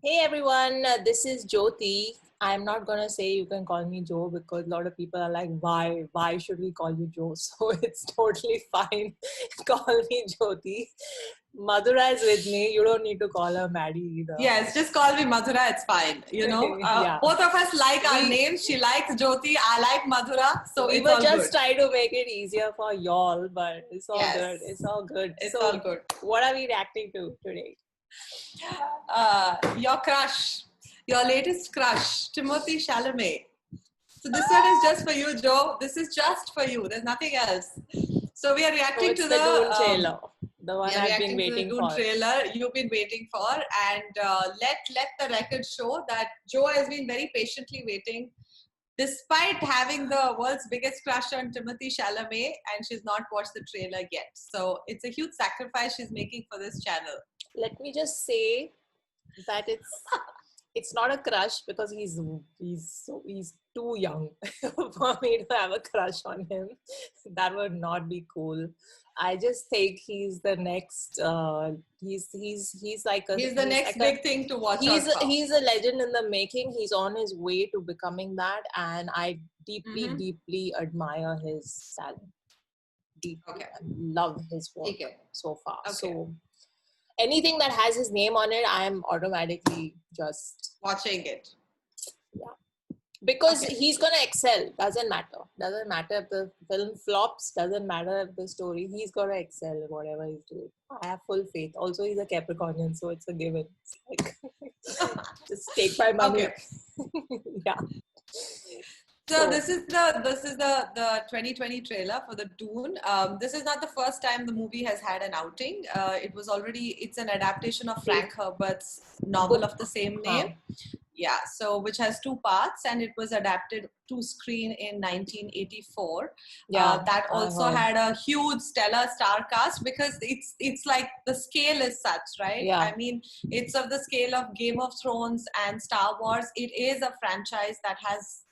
Hey everyone, this is Jyoti. I'm not gonna say you can call me Joe because a lot of people are like, why? Why should we call you Joe? So it's totally fine. Call me Jyoti. Madhura is with me. You don't need to call her Maddie either. Yes, just call me Madhura. It's fine. Yeah. Both of us like our names. She likes Jyoti. I like Madhura. So we it's were all just good. trying to make it easier for y'all, but it's all Yes. good. It's all good. It's So all good. what are we reacting to today? Your crush, your latest crush, Timothée Chalamet. So this one is just for you, Joe. This is just for you. There's nothing else. So we are reacting to the Dune trailer. The one I've been waiting to the Dune for. trailer you've been waiting for, and let the record show that Joe has been very patiently waiting, despite having the world's biggest crush on Timothée Chalamet, and she's not watched the trailer yet. So it's a huge sacrifice she's making for this channel. Let me just say that it's not a crush because he's too young for me to have a crush on him. That would not be cool. I just think he's the next. He's like the next big thing to watch out for. He's a legend in the making. He's on his way to becoming that, and I deeply admire his talent. Deeply, love his work so far. So anything that has his name on it, I am automatically just watching it. Yeah. Because he's going to excel. Doesn't matter if the film flops. Doesn't matter if the story. He's going to excel in whatever he's doing. I have full faith. Also, he's a Capricornian, so it's a given. It's like, just take my money. Yeah. So this is the 2020 trailer for the Dune. This is not the first time the movie has had an outing. It's an adaptation of Frank Herbert's novel of the same name. Yeah, so which has 2 parts, and it was adapted to screen in 1984. That also had a huge stellar star cast because it's like the scale is such, right? Yeah. I mean, it's of the scale of Game of Thrones and Star Wars. It is a franchise that has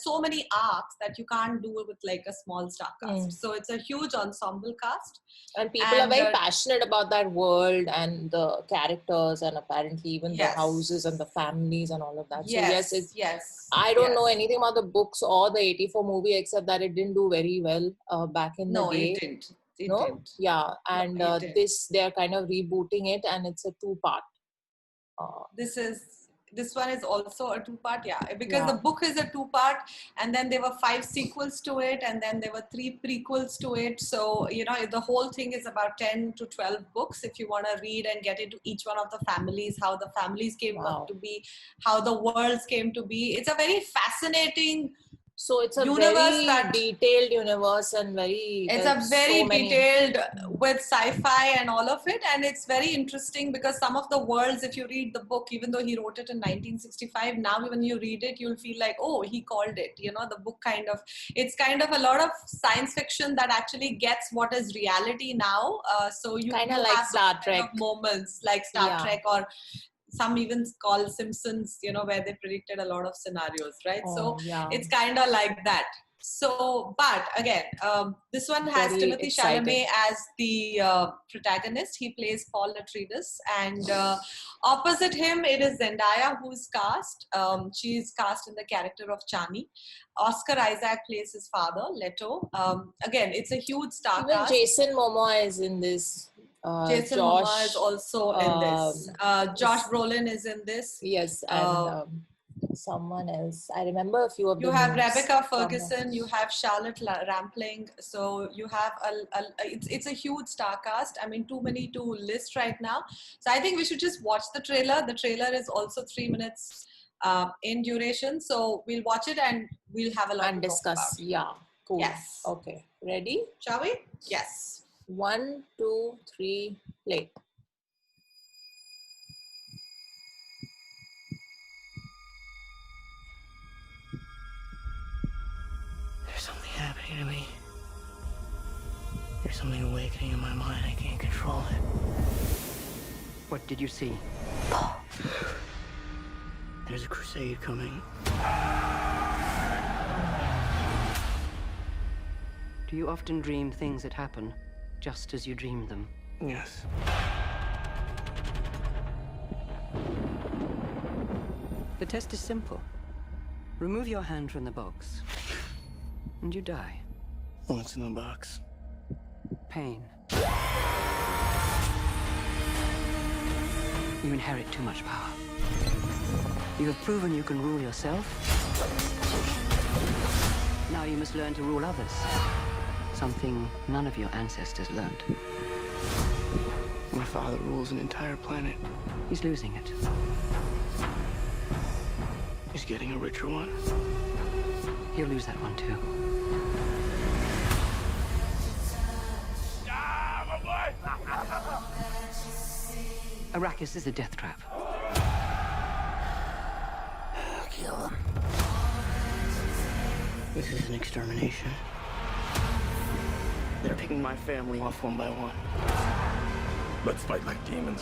so many arcs that you can't do it with like a small star cast. So it's a huge ensemble cast. And people are very passionate about that world and the characters and apparently even the houses and the families and all of that. So yes. I don't know anything about the books or the 84 movie except that it didn't do very well back in the day. No, it didn't. It didn't. Yeah, and they're kind of rebooting it and it's a 2-part. This one is also a 2-part, because the book is a 2-part, and then there were 5 sequels to it, and then there were 3 prequels to it. So, the whole thing is about 10 to 12 books if you want to read and get into each one of the families, how the families came up to be, how the worlds came to be. It's a very fascinating So it's a very detailed universe and it's a very detailed with sci-fi and all of it, and it's very interesting because some of the worlds, if you read the book, even though he wrote it in 1965, now when you read it, you'll feel like, oh, he called it. The book it's kind of a lot of science fiction that actually gets what is reality now. So you kind of like Star Trek kind of moments like Star Trek, or some even call Simpsons, where they predicted a lot of scenarios, right? It's kind of like that. So, but again, this one has Timothée Chalamet as the protagonist. He plays Paul Atreides, and opposite him, it is Zendaya, who's cast. She's cast in the character of Chani. Oscar Isaac plays his father, Leto. Again, it's a huge star cast. Jason Momoa is in this. Jason Momoa is also in this. Josh Brolin is in this. Yes, and someone else. I remember a few of them. You have Rebecca Ferguson. You have Charlotte Rampling. So you have it's a huge star cast. I mean, too many to list right now. So I think we should just watch the trailer. The trailer is also 3 minutes in duration. So we'll watch it and we'll have a lot and to discuss. Talk about. Yeah. Cool. Yes. Okay. Ready? Shall we? Yes. 1, 2, 3, play. There's something happening to me. There's something awakening in my mind. I can't control it. What did you see? There's a crusade coming. Do you often dream things that happen just as you dreamed them? Yes. The test is simple. Remove your hand from the box, and you die. What's in the box? Pain. You inherit too much power. You have proven you can rule yourself. Now you must learn to rule others. Something none of your ancestors learned. My father rules an entire planet. He's losing it. He's getting a richer one. He'll lose that one too. Arrakis is a death trap. Kill him. This is an extermination. They're picking my family off one by one. Let's fight like demons.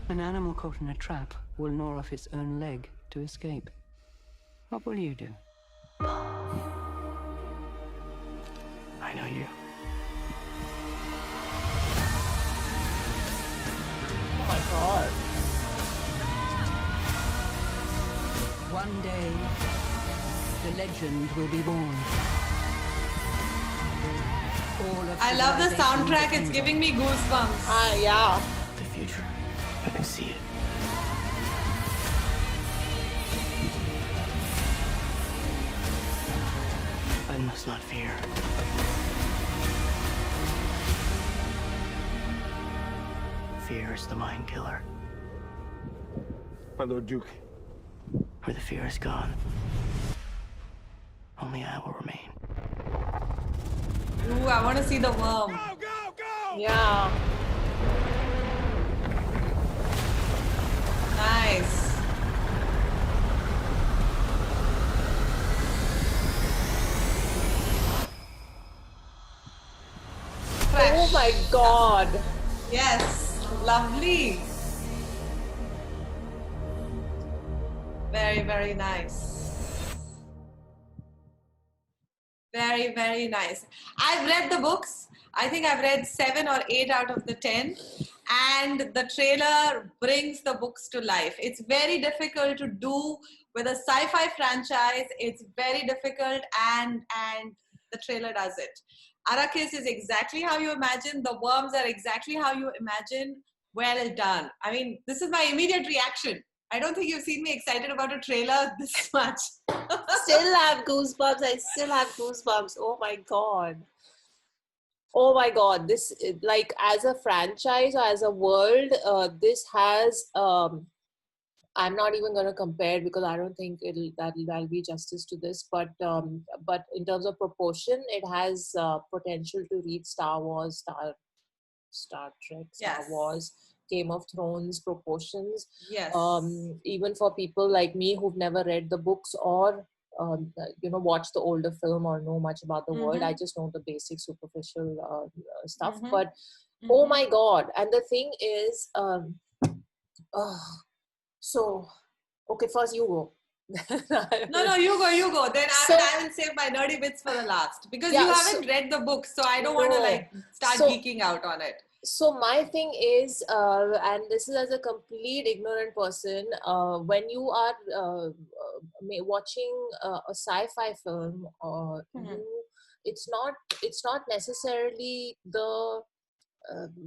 An animal caught in a trap will gnaw off its own leg to escape. What will you do? I know you. Oh my god. One day, the legend will be born. I love the soundtrack. It's giving me goosebumps. Yeah. The future. I can see it. I must not fear. Fear is the mind killer. My Lord Duke. Where the fear is gone, only I will remain. Ooh, I want to see the worm. Go, go, go! Yeah. Nice. Oh my god. Yes, lovely. Very, very nice. Very, very nice. I've read the books. I think I've read 7 or 8 out of the 10. And the trailer brings the books to life. It's very difficult to do with a sci-fi franchise. It's very difficult and the trailer does it. Arrakis is exactly how you imagine. The worms are exactly how you imagine. Well done. I mean, this is my immediate reaction. I don't think you've seen me excited about a trailer this much. Still have goosebumps. I still have goosebumps. Oh my god. Oh my god. This, like, as a franchise or as a world, this has, I'm not even going to compare because I don't think that'll be justice to this. But in terms of proportion, it has potential to reach Star Wars, Star Trek, Star Yes. Wars, Game of Thrones proportions. Yes. Even for people like me who've never read the books or watched the older film or know much about the world. I just know the basic superficial stuff. But oh my god! And the thing is, so okay, first you go. No, you go. Then I will save my nerdy bits for the last because you haven't read the book, so I don't want to start geeking out on it. So my thing is, and this is as a complete ignorant person, when you are watching a sci-fi film, it's not necessarily the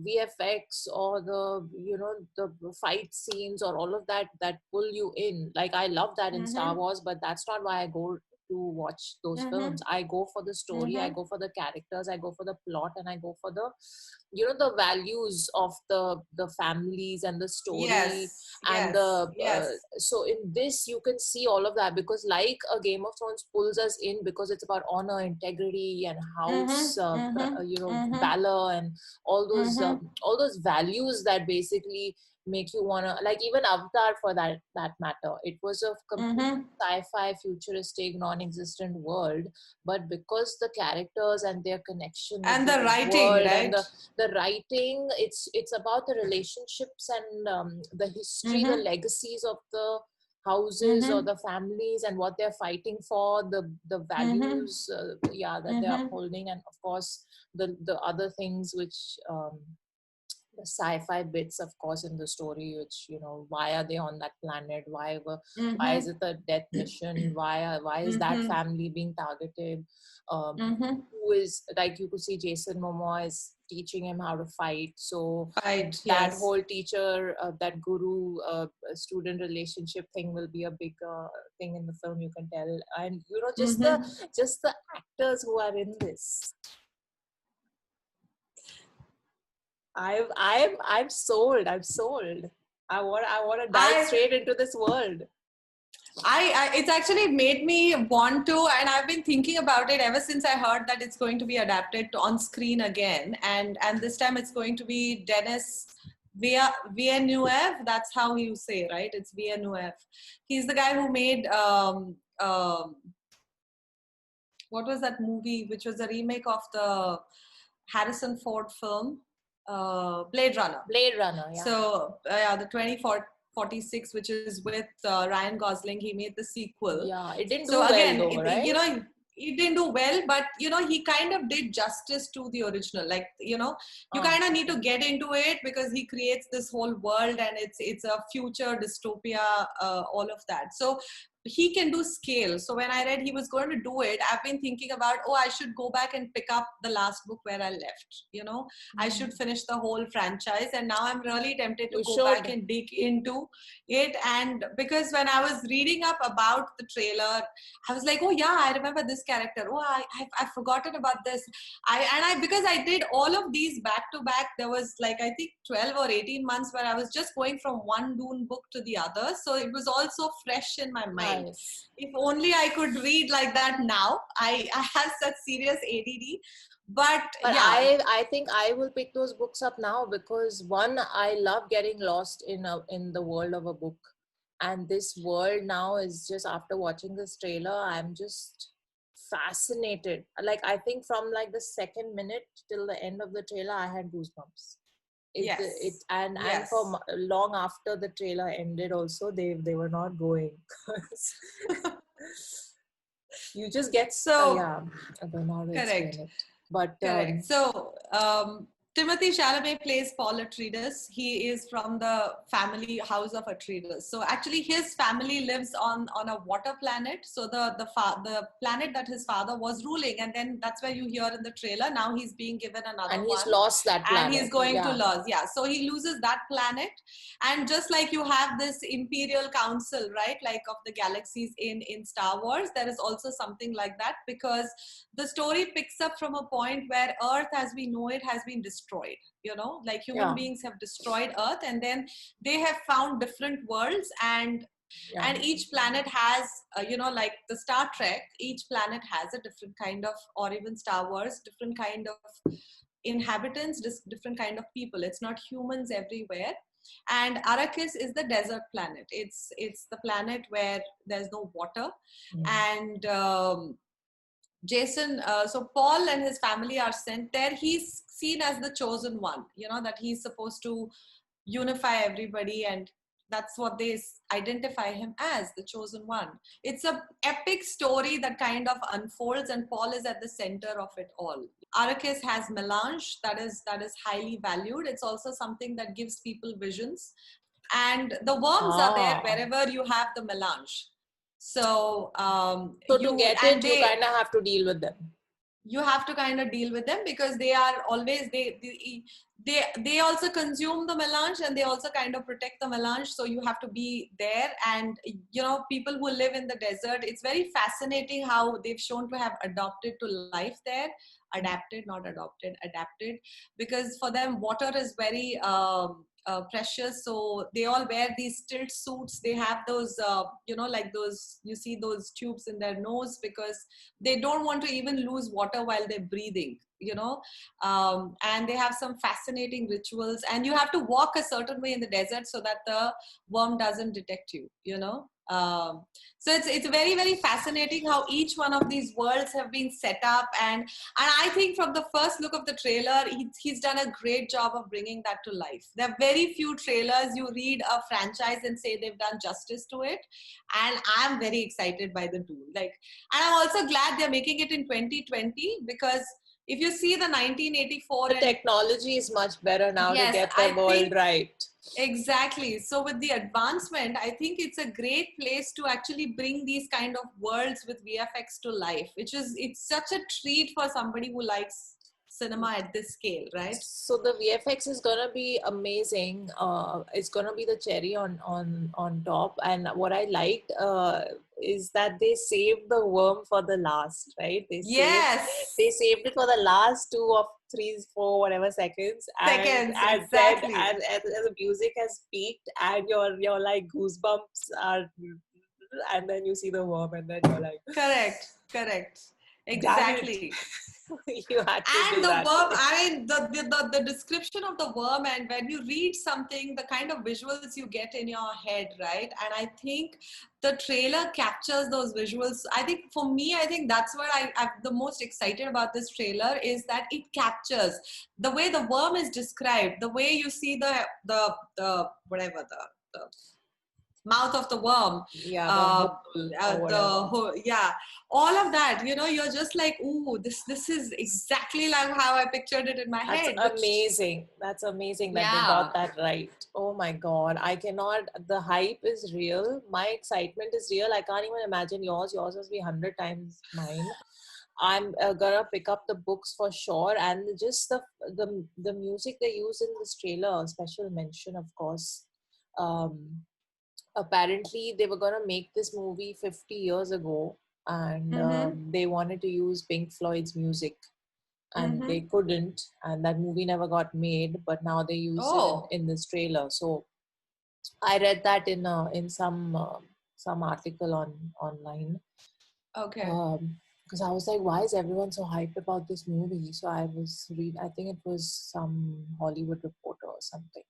VFX or the fight scenes or all of that pull you in. Like, I love that in Star Wars, but that's not why I go to watch those films. I go for the story, I go for the characters, I go for the plot, and I go for the the values of the families and the story. So in this you can see all of that, because like a Game of Thrones pulls us in because it's about honor, integrity, and house valor, and all those values that basically make you wanna, like, even Avatar for that matter, it was a complete sci-fi futuristic non-existent world, but because the characters and their connection and to the writing, world, right? and the writing, it's about the relationships and the history, the legacies of the houses or the families, and what they're fighting for, the values that they're upholding, and of course the other things which the sci-fi bits, of course, in the story, which, why are they on that planet? Why is it a death mission? Why is that family being targeted? Who is, like, you could see Jason Momoa is teaching him how to fight. So that whole teacher, that guru student relationship thing will be a big thing in the film, you can tell. And just the actors who are in this. I'm sold. I'm sold. I want to dive straight into this world. It's actually made me want to, and I've been thinking about it ever since I heard that it's going to be adapted on screen again, and this time it's going to be Denis Villeneuve. That's how you say, right? It's Villeneuve. He's the guy who made what was that movie, which was a remake of the Harrison Ford film, Blade Runner. Yeah. So the 2046, which is with Ryan Gosling, he made the sequel. Yeah, it didn't do well though, right? It didn't do well, but he kind of did justice to the original. Like, you kind of need to get into it, because he creates this whole world, and it's a future dystopia, all of that. So he can do scale. So when I read he was going to do it, I've been thinking about, I should go back and pick up the last book where I left. I should finish the whole franchise, and now I'm really tempted to go back and dig into it. And because when I was reading up about the trailer, I was like, oh yeah, I remember this character. I've forgotten about this. Because I did all of these back to back, there was like, I think 12 or 18 months where I was just going from one Dune book to the other. So it was all so fresh in my mind. Nice. If only I could read like that now. I have such serious ADD. But yeah. I think I will pick those books up now, because one, I love getting lost in the world of a book. And this world now is just, after watching this trailer, I'm just fascinated. Like, I think from like the second minute till the end of the trailer, I had goosebumps. And for long after the trailer ended also, they were not going. You just get I don't know how to explain it. But correct. So Timothée Chalamet plays Paul Atreides. He is from the family house of Atreides. So actually his family lives on a water planet. So the planet that his father was ruling, and then that's where you hear in the trailer, now he's being given another one. And he's lost that planet. And he's going to lose. Yeah. So he loses that planet. And just like you have this Imperial Council, right? Like of the galaxies in Star Wars, there is also something like that, because the story picks up from a point where Earth as we know it has been destroyed. Like human beings have destroyed Earth, and then they have found different worlds, and each planet has like the Star Trek, each planet has a different kind of, or even Star Wars, different kind of inhabitants, different kind of people. It's not humans everywhere. And Arrakis is the desert planet. It's the planet where there's no water. And Jason, so Paul and his family are sent there. He's seen as the chosen one, that he's supposed to unify everybody, and that's what they identify him as, the chosen one. It's an epic story that kind of unfolds, and Paul is at the center of it all. Arrakis has melange that is highly valued. It's also something that gives people visions, and the worms are there wherever you have the melange. So, to get it, you kind of have to deal with them. You have to kind of deal with them, because they are always, they also consume the melange, and they also kind of protect the melange. So you have to be there. And, people who live in the desert, it's very fascinating how they've shown to have adapted to life there. Adapted, not adopted, adapted. Because for them, water is very precious. So they all wear these tilt suits. They have those, like those, you see those tubes in their nose, because they don't want to even lose water while they're breathing, and they have some fascinating rituals, and you have to walk a certain way in the desert so that the worm doesn't detect you, so it's very, very fascinating how each one of these worlds have been set up, and I think from the first look of the trailer, he's done a great job of bringing that to life. There are very few trailers you read a franchise and say they've done justice to it, and I'm very excited by the Dune. And I'm also glad they're making it in 2020, because if you see the 1984, the technology is much better now to get them all right. Exactly. So with the advancement, I think it's a great place to actually bring these kind of worlds with VFX to life, it's such a treat for somebody who likes cinema at this scale, right? So the VFX is gonna be amazing. It's gonna be the cherry on top. And what I liked is that they saved the worm for the last, right? They saved it for the last 2 or 3, 4, whatever seconds. And exactly. Then as the music has peaked and your like goosebumps are, and then you see the worm, and then you're like, correct, exactly. You had to and do the that. worm, I mean, the description of the worm, and when you read something, the kind of visuals you get in your head, right? And I think the trailer captures those visuals. I think for me, I think that's what I'm the most excited about this trailer, is that it captures the way the worm is described, the way you see the whatever the mouth of the worm, all of that, you're just like, ooh, this is exactly like how I pictured it in my head. Amazing. That's amazing that they got that right. Oh my god, I cannot. The hype is real, my excitement is real. I can't even imagine yours must be 100 times mine. I'm gonna pick up the books for sure, and just the music they use in this trailer, special mention, of course. Apparently they were going to make this movie 50 years ago, and they wanted to use Pink Floyd's music, and they couldn't, and that movie never got made, but now they use it in this trailer. So I read that in some article online. Okay. Because I was like, why is everyone so hyped about this movie? So I think it was some Hollywood reporter or something.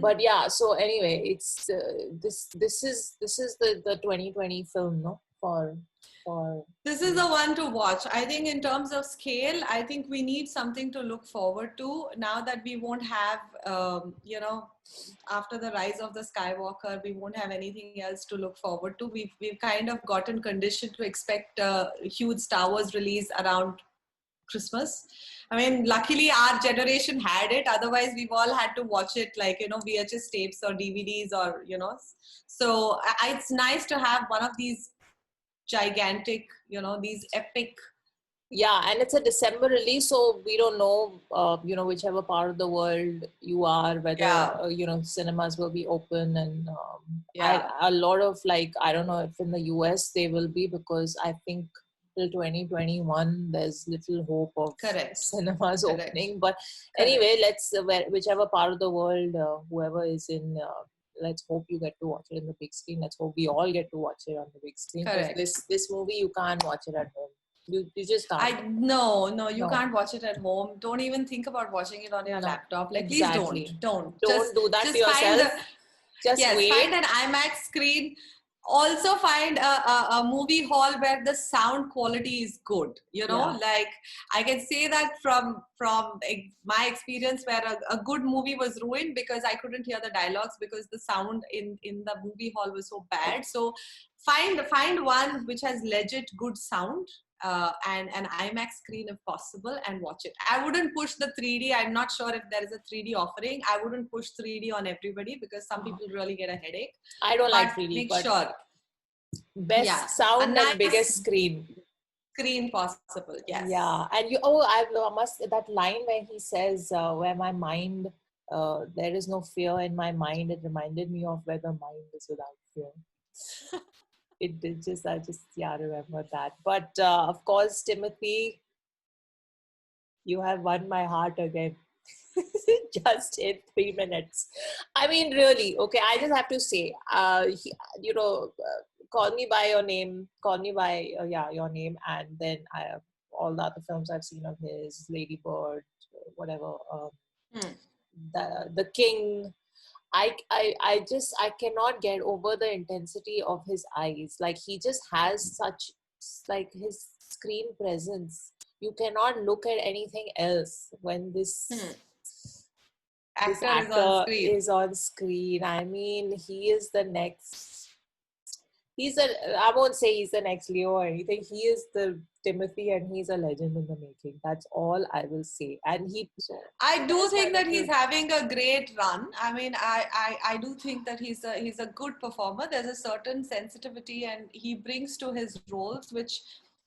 But yeah, so anyway, it's this is the 2020 film, no? For this is the one to watch. I think in terms of scale, I think we need something to look forward to now that we won't have, after the rise of the Skywalker, we won't have anything else to look forward to. We've kind of gotten conditioned to expect a huge Star Wars release around Christmas. I mean, luckily our generation had it. Otherwise, we've all had to watch it like, VHS tapes or DVDs or, So it's nice to have one of these gigantic, these epic. Yeah, and it's a December release, so we don't know, whichever part of the world you are, whether, cinemas will be open, and a lot of, like, I don't know if in the US they will be, because I think till 2021 there's little hope of cinemas opening. But anyway, let's whichever part of the world, whoever is in, let's hope you get to watch it in the big screen. Let's hope we all get to watch it on the big screen. This movie, you can't watch it at home. You just can't. No, you can't watch it at home. Don't even think about watching it on your laptop. Like, please don't do that to yourself. Find an IMAX screen. Also find a movie hall where the sound quality is good. Like, I can say that from my experience, where a good movie was ruined because I couldn't hear the dialogues because the sound in the movie hall was so bad. So find one which has legit good sound, and an IMAX screen if possible, and watch it. I wouldn't push the 3D. I'm not sure if there is a 3D offering. I wouldn't push 3D on everybody because some people really get a headache. I don't like 3D, but sure. Best sound nice and biggest screen possible. Yes. Yeah, and I must, that line where he says, where my mind, there is no fear in my mind. It reminded me of where the mind is without fear. I remember that. But of course, Timothée, you have won my heart again. Just in 3 minutes. I mean, really, okay, I just have to say, call me by your name, your name, and then all the other films I've seen of his, Lady Bird, whatever, the King. I cannot get over the intensity of his eyes. Like, he just has such, like, his screen presence. You cannot look at anything else when this actor is on screen. I mean, he is the next I won't say he's the next Leo or anything. He is the Timothée, and he's a legend in the making. That's all I will say. And I do think that he's having a great run. I mean, I do think that he's a good performer. There's a certain sensitivity and he brings to his roles, which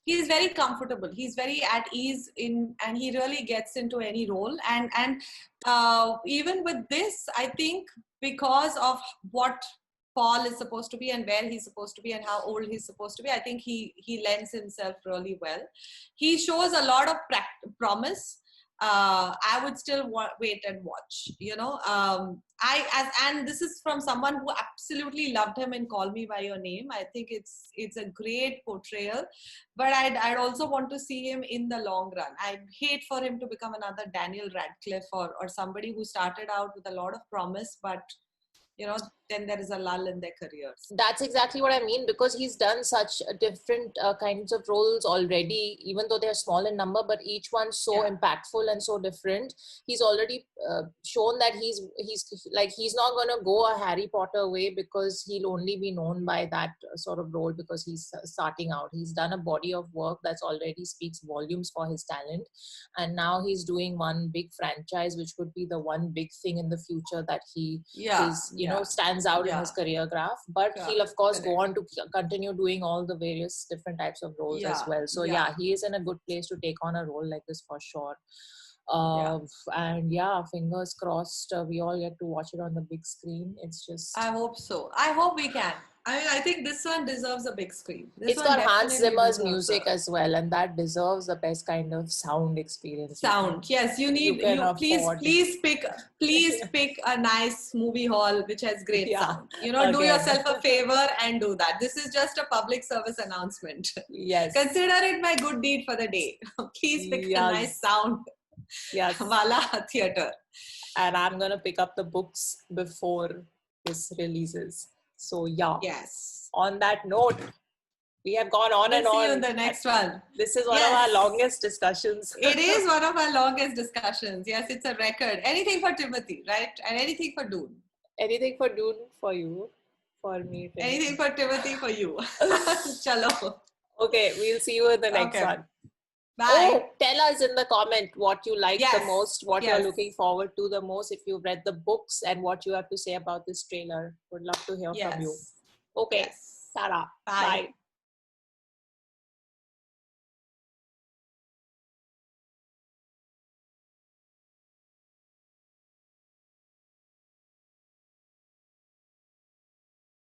he's very comfortable. He's very at ease in, and he really gets into any role. And even with this, I think because of what Paul is supposed to be and where he's supposed to be and how old he's supposed to be, I think he lends himself really well. He shows a lot of promise. I would still wait and watch, you know. And this is from someone who absolutely loved him in Call Me by Your Name. I think it's a great portrayal, but I'd also want to see him in the long run. I'd hate for him to become another Daniel Radcliffe or somebody who started out with a lot of promise, but you know, then there is a lull in their careers. That's exactly what I mean, because he's done such different kinds of roles already, even though they're small in number, but each one so impactful and so different. He's already shown that he's not going to go a Harry Potter way, because he'll only be known by that sort of role because he's starting out. He's done a body of work that's already speaks volumes for his talent, and now he's doing one big franchise, which could be the one big thing in the future that he stands out in his career graph. But he'll of course go on to continue doing all the various different types of roles as well. So he is in a good place to take on a role like this for sure. And fingers crossed we all get to watch it on the big screen. It's just, I hope so. I hope we can. I think this one deserves a big screen. It's got Hans Zimmer's music as well, and that deserves the best kind of sound experience. Yes, you need. Please pick a nice movie hall which has great sound. You know, do yourself a favor and do that. This is just a public service announcement. Yes, consider it my good deed for the day. Please pick a nice sound. Yes, Wala theater. And I'm gonna pick up the books before this releases. So yes. On that note, we have gone on and on. See you in the next one. This is one of our longest discussions. It is one of our longest discussions. Yes, it's a record. Anything for Timothée, right? And anything for Dune. Anything for Dune for you, for me. Timothée. Anything for Timothée for you. Chalo. Okay, we'll see you in the next one. Bye. Oh, tell us in the comment what you like the most, what you're looking forward to the most, if you've read the books, and what you have to say about this trailer. Would love to hear from you. Okay, Tara. Bye.